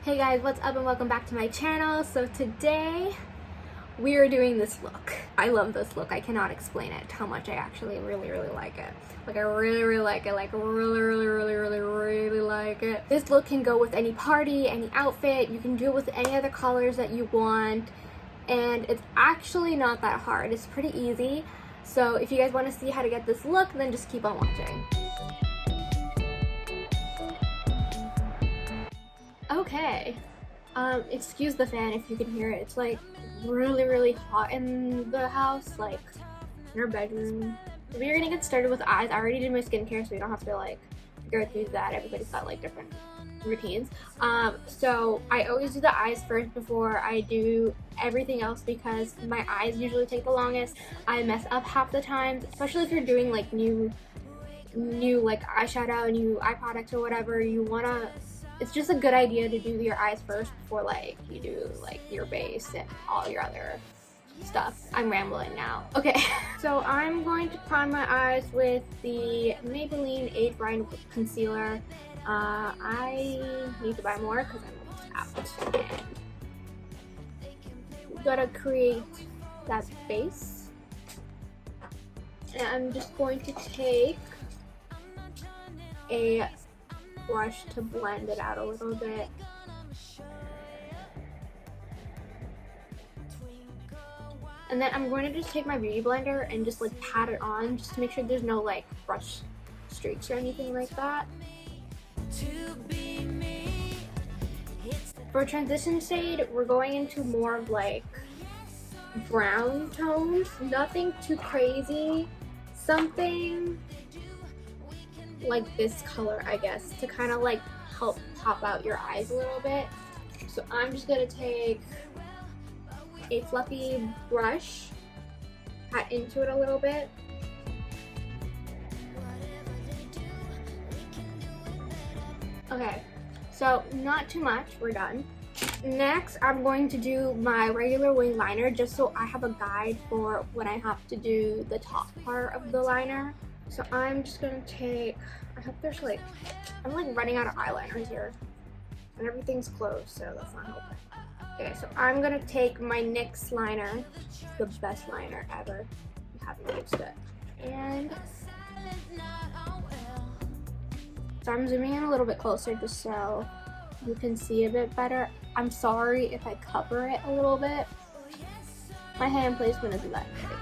Hey guys, what's up and welcome back to my channel. So today we are doing this look. I love this look. I cannot explain it how much I actually really like it. Like I really like it. Like really like it. This look can go with any party, any outfit. You can do it with any other colors that you want. And it's actually not that hard. It's pretty easy. So if you guys want to see how to get this look, then just keep on watching. Okay, excuse the fan if you can hear it. It's like really hot in the house, like in our bedroom. We're gonna get started with eyes. I already did my skincare, so we don't have to like go through that. Everybody's got like different routines. So I always do the eyes first before I do everything else because my eyes usually take the longest. I mess up half the time, especially if you're doing like new like eyeshadow, new eye products or whatever. It's just a good idea to do your eyes first before like you do like your base and all your other stuff. I'm rambling now. Okay, so I'm going to prime my eyes with the Maybelline Age Bright Concealer. I need to buy more because I'm almost out. And you gotta create that base. And I'm just going to take a brush to blend it out a little bit. And then I'm going to just take my beauty blender and just like pat it on just to make sure there's no like brush streaks or anything like that. For transition shade, we're going into more of like brown tones, nothing too crazy, something like this color, I guess, to kind of like help pop out your eyes a little bit. So I'm just gonna take a fluffy brush, pat into it a little bit. Okay, so not too much, we're done. Next, I'm going to do my regular wing liner just so I have a guide for when I have to do the top part of the liner. So I'm just gonna take, I hope there's like, I'm like running out of eyeliners here. And everything's closed, so that's not helping. Okay, so I'm gonna take my NYX liner, the best liner ever. You haven't used it. And so I'm zooming in a little bit closer just so you can see a bit better. I'm sorry if I cover it a little bit. My hand placement isn't that great.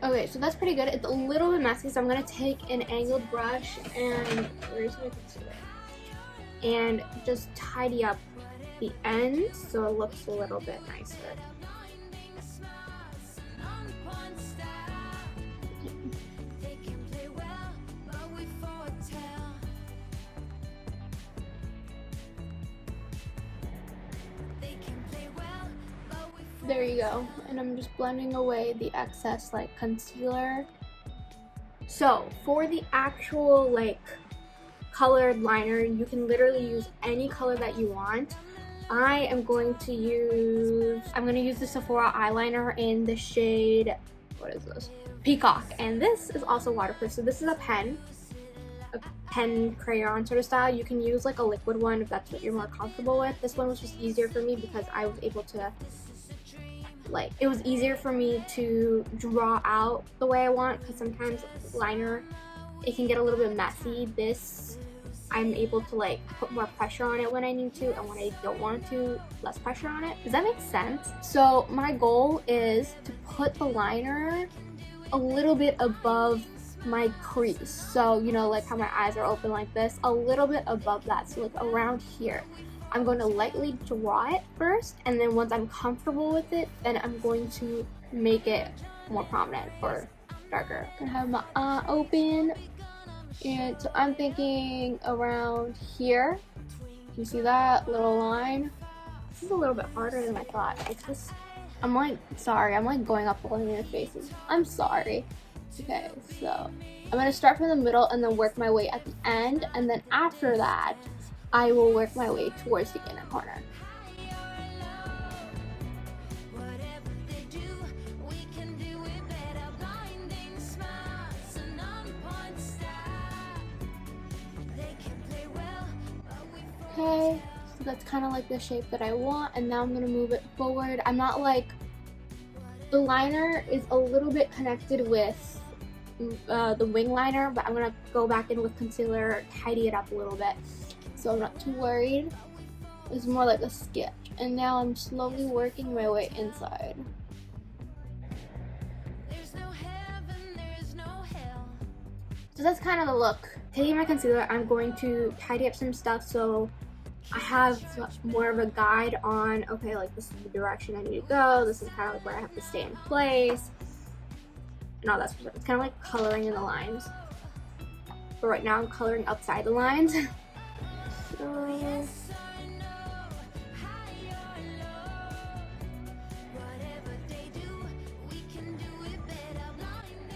Okay, so that's pretty good. It's a little bit messy, so I'm gonna take an angled brush and where's my concealer? And just tidy up the ends so it looks a little bit nicer. There you go, and I'm just blending away the excess like concealer. So for the actual like colored liner, you can literally use any color that you want. I'm gonna use the Sephora eyeliner in the shade, what is this? Peacock, and this is also waterproof. So this is a pen crayon sort of style. You can use like a liquid one if that's what you're more comfortable with. This one was just easier for me because I was able to it was easier for me to draw out the way I want because sometimes liner, it can get a little bit messy. This, I'm able to like put more pressure on it when I need to, and when I don't want to, less pressure on it. Does that make sense? So my goal is to put the liner a little bit above my crease. So, you know, like how my eyes are open like this, a little bit above that, so like around here. I'm going to lightly draw it first, and then once I'm comfortable with it, then I'm going to make it more prominent or darker. I have my eye open, and so I'm thinking around here. You see that little line? This is a little bit harder than I thought. It's just, I'm like going up all in your faces. I'm sorry. Okay, so I'm going to start from the middle and then work my way at the end, and then after that, I will work my way towards the inner corner. Okay, so that's kind of like the shape that I want, and now I'm gonna move it forward. I'm not like, the liner is a little bit connected with the wing liner, but I'm gonna go back in with concealer, tidy it up a little bit, so I'm not too worried. It's more like a sketch, and now I'm slowly working my way inside. So that's kind of the look. Taking my concealer, I'm going to tidy up some stuff so I have more of a guide on, okay, like this is the direction I need to go, this is kind of like where I have to stay in place, and all that sort of stuff. It's kind of like coloring in the lines. But right now I'm coloring outside the lines. So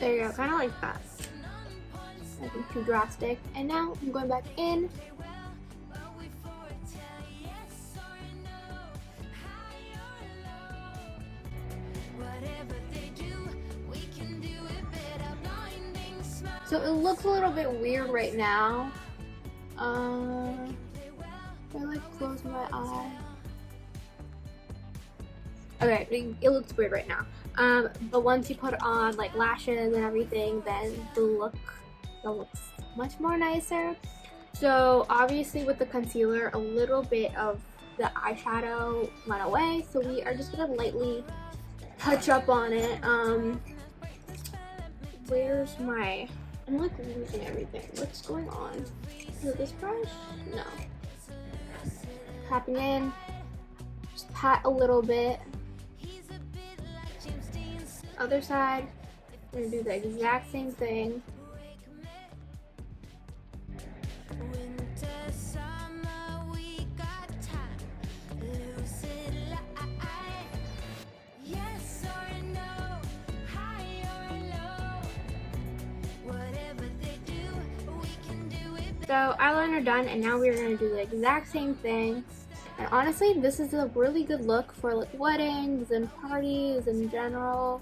there you go, kind of like that. Nothing too drastic. And now I'm going back in. So it looks a little bit weird right now. I like close my eye. Okay, it looks weird right now. But once you put on like lashes and everything, then the look looks much more nicer. So obviously with the concealer, a little bit of the eyeshadow went away, so we are just gonna lightly touch up on it. Where's my, I'm like losing everything. What's going on? Is it this brush? No. Tapping in, just pat a little bit. Other side, I'm gonna do the exact same thing. So eyeliner done, and now we're going to do the exact same thing. And honestly, this is a really good look for like weddings and parties in general.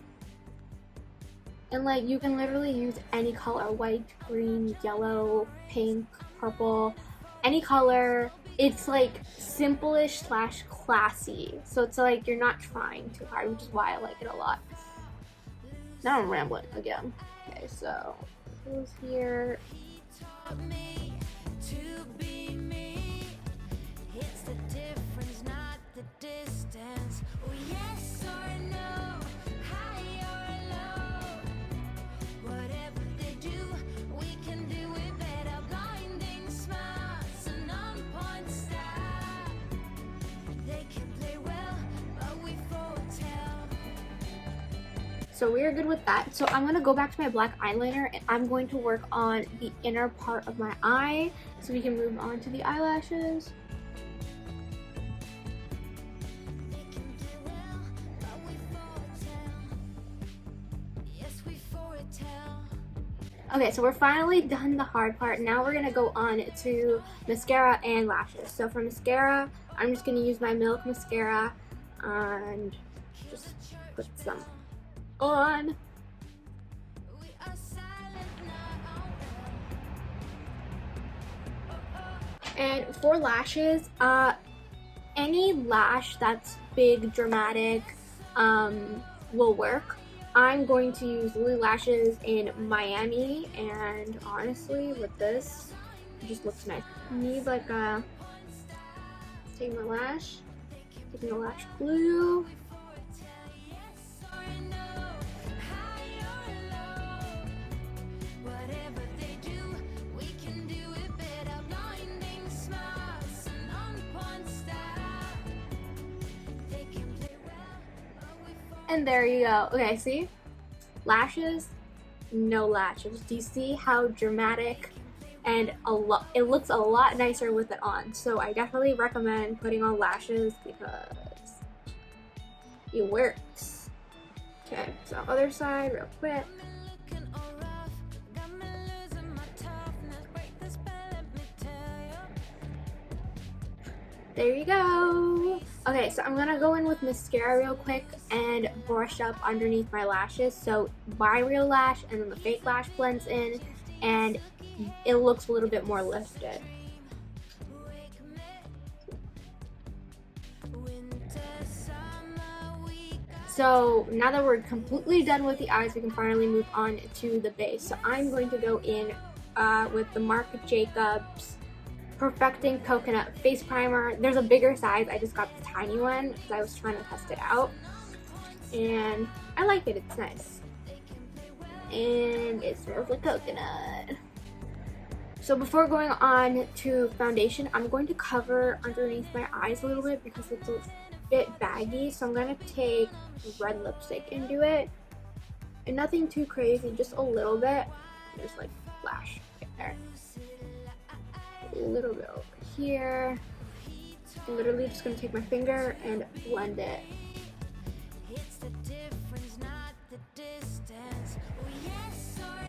And like you can literally use any color, white, green, yellow, pink, purple, any color. It's like simple-ish / classy. So it's like you're not trying too hard, which is why I like it a lot. Now I'm rambling again. Okay, so it goes here. To be me, it's the difference, not the distance. Oh, yes or no, high or low. Whatever they do, we can do it better. Blinding smiles and on-point style. They can play well, but we foretell. So we are good with that. So I'm going to go back to my black eyeliner, and I'm going to work on the inner part of my eye so we can move on to the eyelashes. Okay, so we're finally done the hard part. Now we're going to go on to mascara and lashes. So for mascara, I'm just going to use my Milk mascara and just put some on. And for lashes, any lash that's big, dramatic, will work. I'm going to use Lily Lashes in Miami, and honestly, with this, it just looks nice. I need like a, taking my lash, taking the lash glue. And there you go. Okay, see? Lashes, no lashes. Do you see how dramatic and it looks a lot nicer with it on. So I definitely recommend putting on lashes because it works. Okay, so other side real quick. There you go. Okay, so I'm gonna go in with mascara real quick and brush up underneath my lashes so my real lash and then the fake lash blends in and it looks a little bit more lifted. So now that we're completely done with the eyes, we can finally move on to the base. So I'm going to go in with the Marc Jacobs Perfecting Coconut Face Primer. There's a bigger size. I just got the tiny one because I was trying to test it out. And I like it. It's nice. And it smells like coconut. So before going on to foundation, I'm going to cover underneath my eyes a little bit because it's a bit baggy. So I'm going to take red lipstick and do it. And nothing too crazy, just a little bit. There's like flash right there. A little bit over here. I'm literally just going to take my finger and blend it.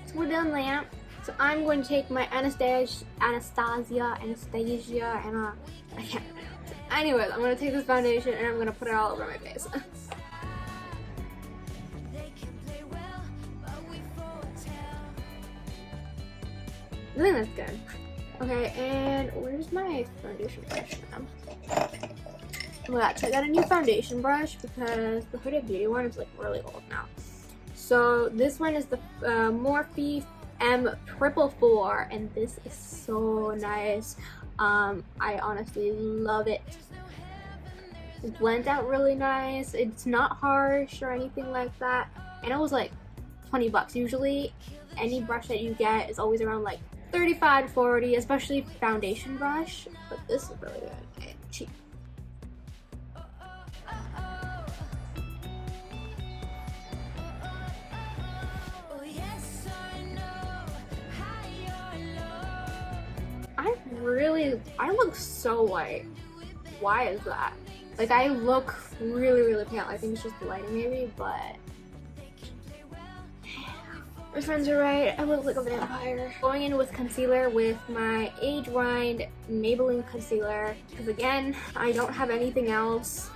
So we're done lamp. So I'm going to take my Anastasia, and I can't pronounce it. Anyways, I'm going to take this foundation and I'm going to put it all over my face. I think that's good. Okay, and where's my foundation brush now? Oh yeah, so I got a new foundation brush because the Huda Beauty one is like really old now. So this one is the Morphe M444, and this is so nice. I honestly love it. It blends out really nice. It's not harsh or anything like that. And it was like 20 bucks. Usually any brush that you get is always around like 35 to 40, especially foundation brush. But this is really good and cheap. I look so white. Why is that? Like, I look really pale. I think it's just the lighting maybe, but my friends are right. I look like a vampire. Going in with concealer with my Age Rind Maybelline concealer, because again, I don't have anything else.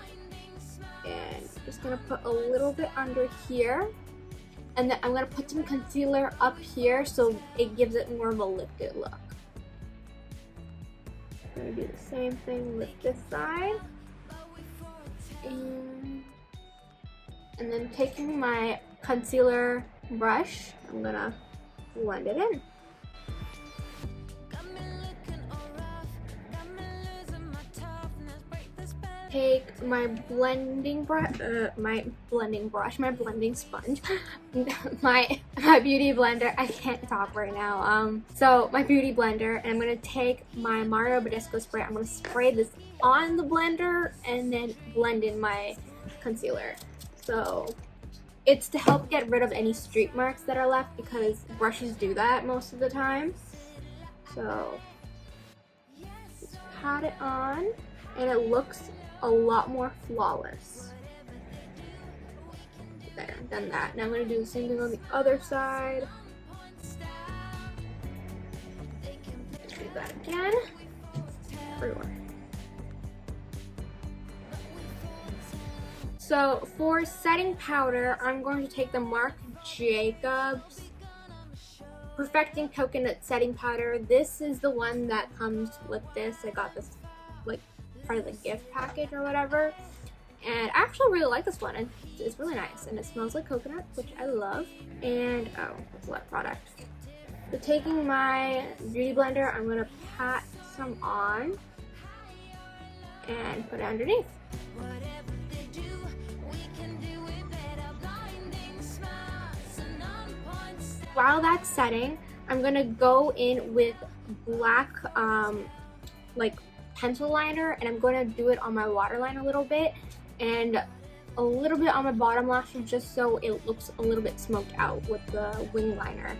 And I'm just gonna put a little bit under here. And then I'm gonna put some concealer up here so it gives it more of a lifted look. I'm gonna do the same thing with this side. And then taking my concealer brush, I'm gonna blend it in. Take my blending brush, my blending sponge, my beauty blender. I can't talk right now. So my beauty blender, and I'm gonna take my Mario Badescu spray. I'm gonna spray this on the blender and then blend in my concealer. So it's to help get rid of any streak marks that are left because brushes do that most of the time. So just pat it on, and it looks a lot more flawless. There, done that. Now I'm going to do the same thing on the other side. Do that again. Everywhere. So for setting powder, I'm going to take the Marc Jacobs Perfecting Coconut Setting Powder. This is the one that comes with this. I got this like part of the gift package or whatever, and I actually really like this one, and it's really nice, and it smells like coconut, which I love. And oh, it's a wet product. So taking my beauty blender, I'm gonna pat some on and put it underneath. While that's setting, I'm gonna go in with black like pencil liner, and I'm going to do it on my waterline a little bit and a little bit on my bottom lashes, just so it looks a little bit smoked out with the wing liner.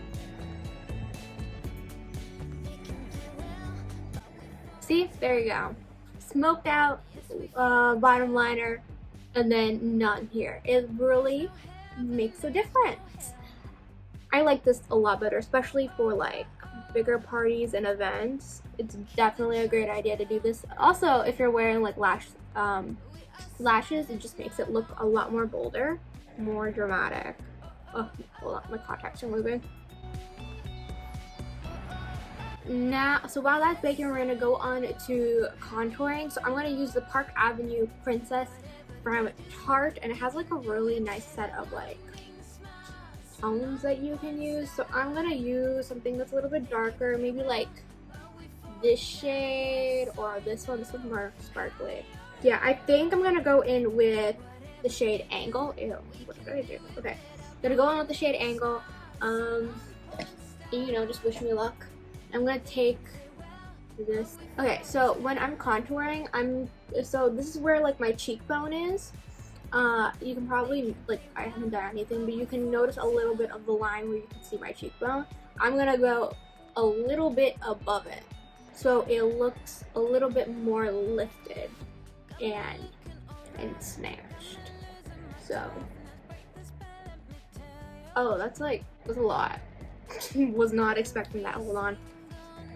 See, there you go, smoked out bottom liner, and then none here. It really makes a difference. I like this a lot better, especially for like bigger parties and events. It's definitely a great idea to do this. Also, if you're wearing like lashes, it just makes it look a lot more bolder, more dramatic. Oh, hold on, my contacts are moving. Now, so while that's baking, we're gonna go on to contouring. So I'm gonna use the Park Avenue Princess from Tarte, and it has like a really nice set of like tones that you can use. So I'm gonna use something that's a little bit darker, maybe like this shade or this one. This one's more sparkly. Yeah, I think I'm gonna go in with the shade Angle. Ew, what did I do? Okay, gonna go in with the shade Angle. And, you know, just wish me luck. I'm gonna take this. Okay, so when I'm contouring, so this is where like my cheekbone is. You can probably, like, I haven't done anything, but you can notice a little bit of the line where you can see my cheekbone. I'm gonna go a little bit above it, so it looks a little bit more lifted and snatched. So, oh, that's a lot. Was not expecting that. Hold on.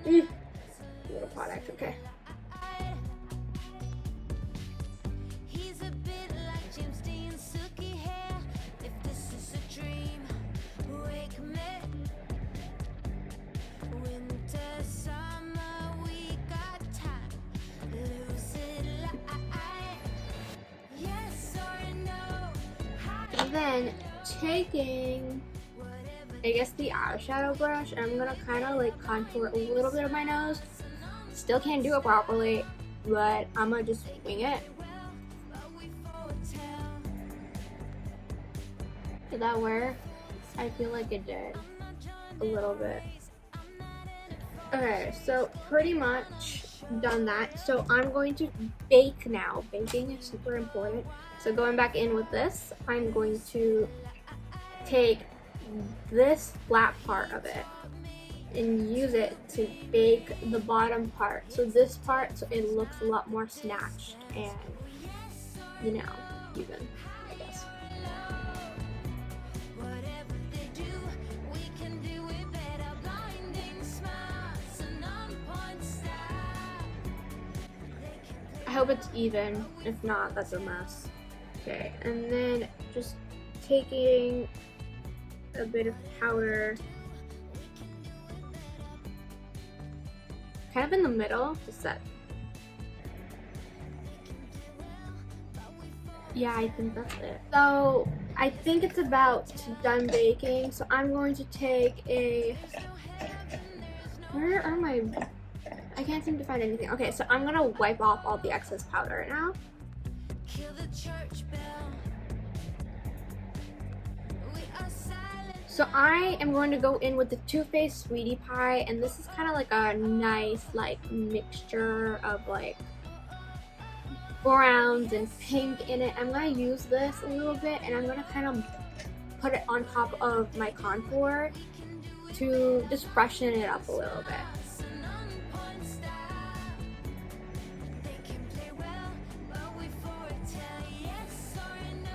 Little product, okay. And then taking, I guess, the eyeshadow brush, and I'm gonna kind of like contour a little bit of my nose. Still can't do it properly, but I'm gonna just wing it. Did that work? I feel like it did a little bit. Okay, so pretty much done that. So I'm going to bake now. Baking is super important. So going back in with this, I'm going to take this flat part of it and use it to bake the bottom part. So this part, so it looks a lot more snatched and, you know, even, I guess. I hope it's even. If not, that's a mess. Okay, and then just taking a bit of powder kind of in the middle to set. Yeah, I think that's it. So I think it's about done baking. So I'm going to take a, where are my, I can't seem to find anything. Okay, so I'm gonna wipe off all the excess powder now. So I am going to go in with the Too Faced Sweetie Pie, and this is kind of like a nice like mixture of like browns and pink in it. I'm going to use this a little bit, and I'm going to kind of put it on top of my contour to just freshen it up a little bit.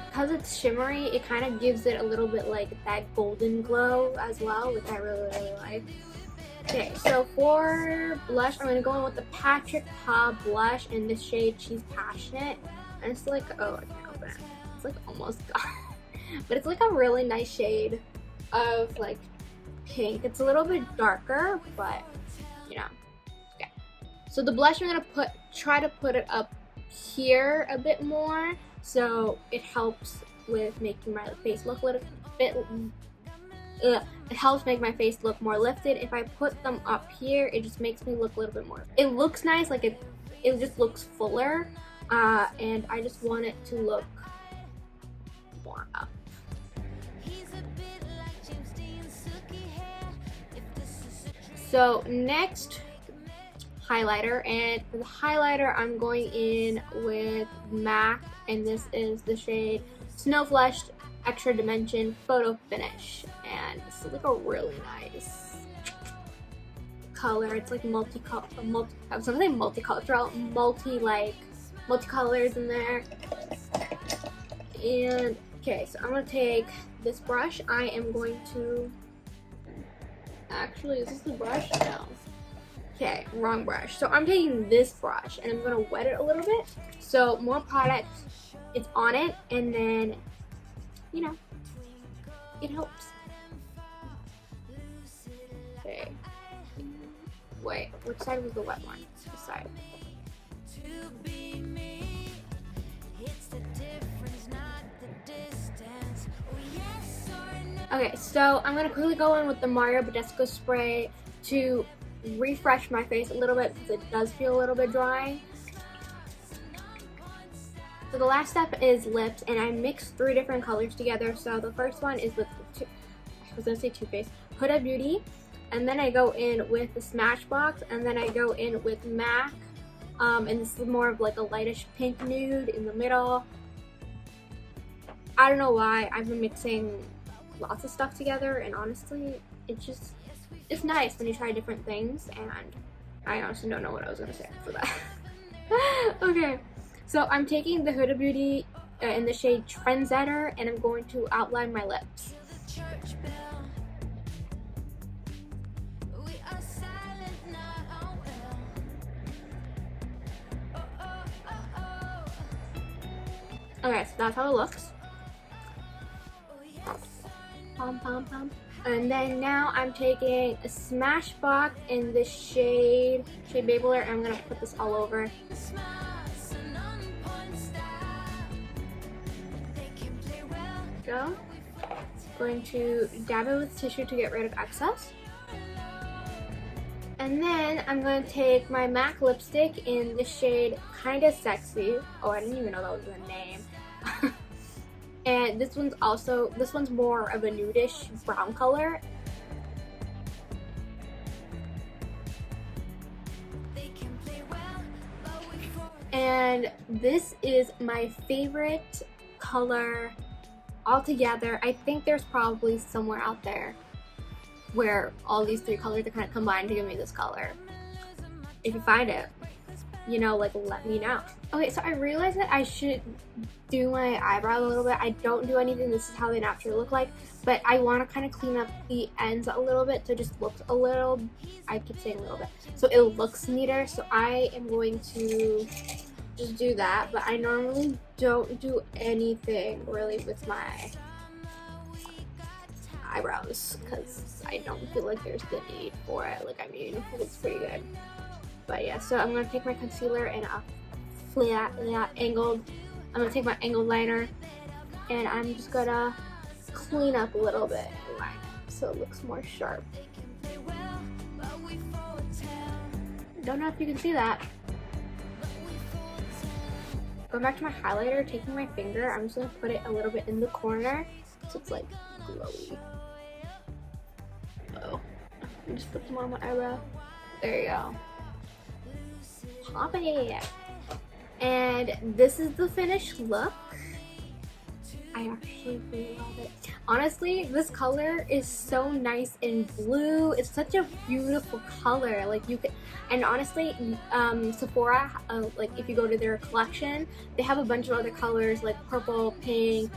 Because it's shimmery, it kind of gives it a little bit like that golden glow as well, which I really, really like. Okay, so for blush, I'm going to go in with the Patrick Ta blush in the shade She's Passionate. And it's like, oh, I can't open it. It's like almost gone. But it's like a really nice shade of like pink. It's a little bit darker, but you know. Okay. So the blush, I'm going to try to put it up here a bit more, so it helps with making my face look a little bit, it helps make my face look more lifted. If I put them up here, it just makes me look a little bit more, it looks nice, like it just looks fuller, and I just want it to look more up. So next, highlighter, and for the highlighter I'm going in with MAC, and this is the shade Snow Flushed Extra Dimension Photo Finish, and this is like a really nice color. It's like I was gonna say multicultural, multicolors in there. And okay, so I'm gonna take this brush. I am going to, actually, is this the brush? No. Okay, wrong brush. So I'm taking this brush and I'm gonna wet it a little bit, so more product is on it, and then, you know, it helps. Okay. Wait, which side was the wet one? This side. Okay, so I'm gonna quickly go in with the Mario Badescu spray to refresh my face a little bit because it does feel a little bit dry. So the last step is lips, and I mixed 3 different colors together. So the first one is with, I was gonna say Too Faced, Huda Beauty, and then I go in with the Smashbox, and then I go in with MAC, and this is more of like a lightish pink nude in the middle. I don't know why, I've been mixing lots of stuff together, and honestly, it's nice when you try different things, and I honestly don't know what I was gonna say for that. Okay. So I'm taking the Huda Beauty in the shade Trendsetter, and I'm going to outline my lips. Okay, so that's how it looks. Pom pom pom. And then now I'm taking a Smashbox in the shade Baby Alert, and I'm gonna put this all over. Go. Going to dab it with tissue to get rid of excess. And then I'm going to take my MAC lipstick in the shade Kinda Sexy. Oh, I didn't even know that was the name. And this one's more of a nudish brown color. And this is my favorite color altogether. I think there's probably somewhere out there where all these 3 colors are kind of combined to give me this color. If you find it, you know, like, let me know. Okay, so I realized that I should do my eyebrows a little bit. I don't do anything. This is how they naturally look like, but I want to kind of clean up the ends a little bit so it just looks a little, I keep saying a little bit, so it looks neater. So I am going to just do that, but I normally don't do anything really with my eyebrows because I don't feel like there's the need for it. Like, I mean, it looks pretty good. But yeah, so I'm going to take my concealer and a I'm going to take my angled liner, and I'm just going to clean up a little bit and line it so it looks more sharp. Don't know if you can see that. Going back to my highlighter, taking my finger, I'm just going to put it a little bit in the corner so it's like glowy. Oh, I just put some on my eyebrow. There you go. Pop it. And this is the finished look. I actually really love it. Honestly, this color is so nice in blue. It's such a beautiful color. Like, you could, and honestly, Sephora, like, if you go to their collection, they have a bunch of other colors like purple, pink.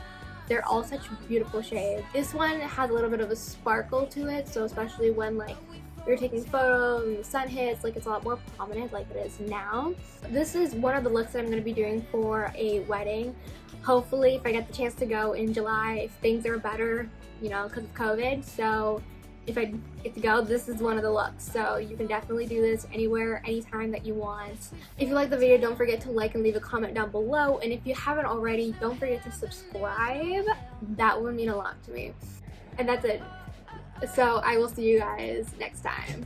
They're all such beautiful shades. This one has a little bit of a sparkle to it, so especially when, like, you're taking photos and the sun hits, like, it's a lot more prominent like it is now. This is one of the looks that I'm going to be doing for a wedding. Hopefully, if I get the chance to go in July, if things are better, you know, because of COVID. So if I get to go, this is one of the looks. So you can definitely do this anywhere, anytime that you want. If you like the video, don't forget to like and leave a comment down below. And if you haven't already, don't forget to subscribe. That would mean a lot to me. And that's it. So I will see you guys next time.